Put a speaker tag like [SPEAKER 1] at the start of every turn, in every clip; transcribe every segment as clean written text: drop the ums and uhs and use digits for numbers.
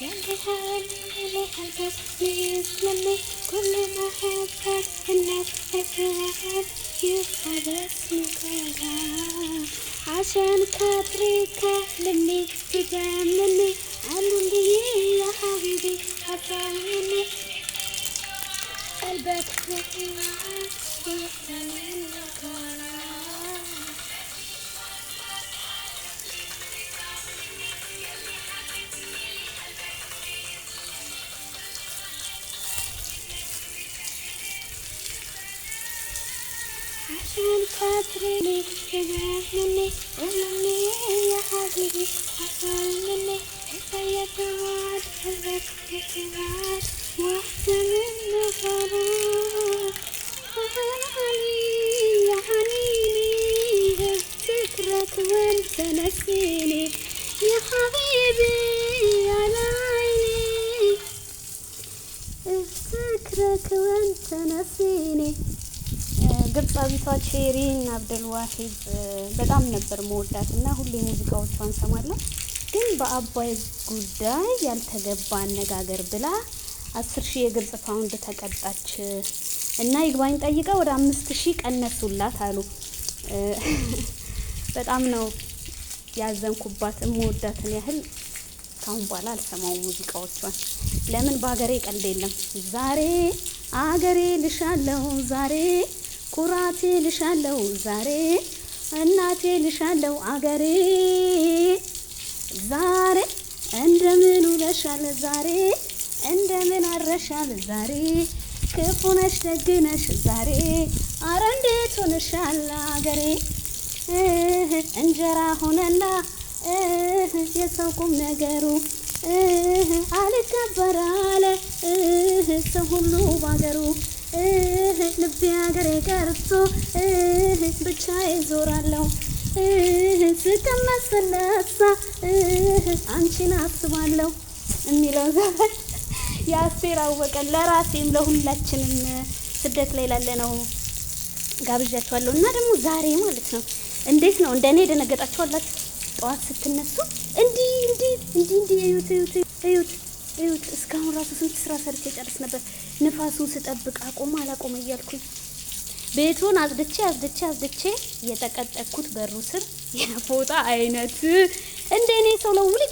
[SPEAKER 1] يلي حواليني البس بيظلمني كل ما أحبك الناس تفهم يبقى باسمي كلام عشان خاطري كلمني تجاملني قالوا لي يا حبيبي خاف مني قلبك يطلع يحتمل الكلام عشان خاطري تجاملني قولي يا حبيبي خاف مني كفاية توعد قلبك يتبعد واحتمل الغرام يا حنيني افتكرك وانت نسيني يا حبيبي على عيني افتكرك وانت نسيني ግብጻዊቷ ቼሪን አብደልዋሂድ በጣም ነበር መወዳትና ሁሌ ሙዚቃዎቿን ሰማለሁ። ግን በአባይ ጉዳይ ያልተገባ አነጋገር ብላ 10,000 የግብጽ ፓውንድ ተቀጣች እና ይግባኝ ጠይቃ ወደ 5,000 ቀነሱላት አሉ። በጣም ነው ያዘንኩባት። እምወዳትን ያህል ካሁን በኋላ አልሰማውም ሙዚቃዎቿን። ለምን በአገሬ ቀልድ የለም። ዛሬ አገሬ ልሻለው ዛሬ ኩራቴ ልሻለው ዛሬ እናቴ ልሻለው አገሬ ዛሬ እንደምን ውለሻል ዛሬ እንደምን አረሻል ዛሬ ክፉ ነሽ ደግ ነሽ ዛሬ አረ እንዴት ሆነሻል አገሬ እንጀራ ሆነና የሰው ቁም ነገሩ አልከበር አለ ሰው ሁሉ ባገሩ ልቤ አገሬ ቀርቶ ብቻዬ ዞራለሁ ስቀመጥ ስነሳ አንቺን አስባለሁ የሚለው ዘፈን የአስቴር አወቀን ለራሴም ለሁላችንም ስደት ላይ ላለነው ጋብዣችኋለሁ። እና ደግሞ ዛሬ ማለት ነው እንዴት ነው እንደኔ ደነገጣችኋላችሁ? ጠዋት ስትነሱ እንዲህ እዩት እስካሁን ራሱ ስንት ስራ ሰርቼ ጨርስ ነበር። ንፋሱን ስጠብቅ አላቆመ እያልኩኝ ቤቱን አጽድቼ የተቀጠቅኩት በሩ ስር የፎጣ አይነት እንደኔ ሰው ለውሊ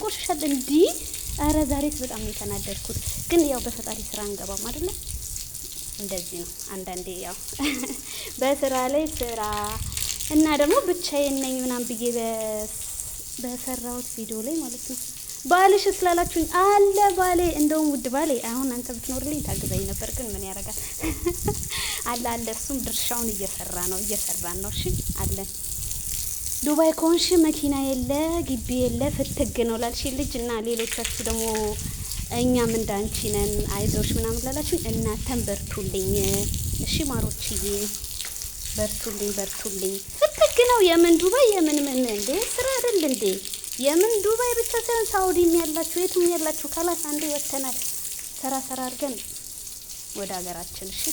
[SPEAKER 1] ቆሽሻል እንዲ አረ ዛሬስ በጣም ነው የተናደድኩት። ግን ያው በፈጣሪ ስራ እንገባም አይደለ? እንደዚህ ነው አንዳንዴ ያው በስራ ላይ ስራ እና ደግሞ ብቻዬን ነኝ ምናምን ብዬ በሰራሁት ቪዲዮ ላይ ማለት ነው ባልሽ ስላላችሁኝ አለ ባሌ እንደውም ውድ ባሌ አሁን አንተ ብትኖርልኝ ታግዘኝ ነበር። ግን ምን ያረጋል አለ እሱም ድርሻውን እየሰራን ነው። እሺ አለ ዱባይ ኮንሽ መኪና የለ ግቢ የለ ፍትግ ነው ላልሽ ልጅ እና ሌሎቻችሁ ደግሞ እኛም እንዳንቺ ነን አይዞሽ ምናምን ላላችሁኝ እናንተም በርቱልኝ እሺ ማሮችዬ በርቱልኝ። ፍትግ ነው የምን ዱባይ የምን እንዴ ስራ አይደል እንዴ? የምን ዱባይ ብቻ ሳይሆን ሳውዲም ያላችሁ የትም ያላችሁ ካላስ አንዴ ወተናል ሰራ አድርገን ወደ ሀገራችን እሺ